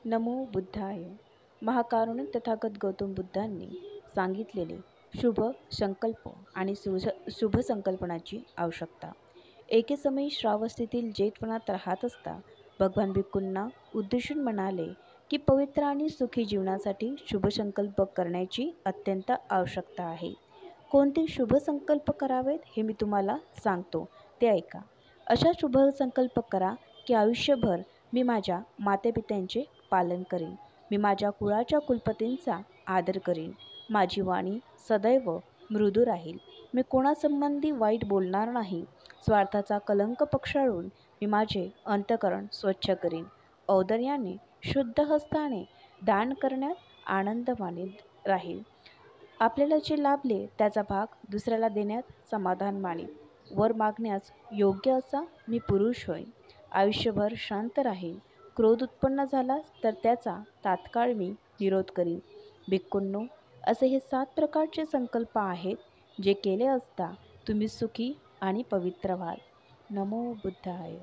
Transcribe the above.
नमो बुद्धाय. महाकारुणिक तथागत गौतम बुद्धांनी सांगितलेले शुभ संकल्प आणि शुभ संकल्पनाची आवश्यकता. एके समयी श्रावस्तीतील जेतवनात राहत असता भगवान भिक्खूंना उद्देशून म्हणाले की पवित्र आणि सुखी जीवनासाठी शुभ संकल्प करण्याची अत्यंत आवश्यकता आहे. कोणते शुभ संकल्प करावेत हे मी तुम्हाला सांगतो, ते ऐका. अशा शुभ संकल्प करा की आयुष्यभर मी माझ्या मातेपित्यांचे पालन करीन, मी माझ्या कुळाच्या कुलपतींचा आदर करीन, माझी वाणी सदैव मृदू राहील, मी कोणासंबंधी वाईट बोलणार नाही, स्वार्थाचा कलंक पक्षाळून मी माझे अंतःकरण स्वच्छ करीन, औदार्याने शुद्ध हस्ताने दान करण्यात आनंद मानीत राहील, आपल्याला जे लाभले त्याचा भाग दुसऱ्याला देण्यात समाधान मानीन, वर मागण्यास योग्य असा मी पुरुष होईन, आयुष्यभर शांत राहीन, क्रोध उत्पन्न झाला तर त्याचा तात्काळ मी निरोध करीन. भिक्खूंनो, असे हे 7 प्रकारचे संकल्प आहेत जे केले असता तुम्ही सुखी आणि पवित्र व्हाल. नमो बुद्धाय.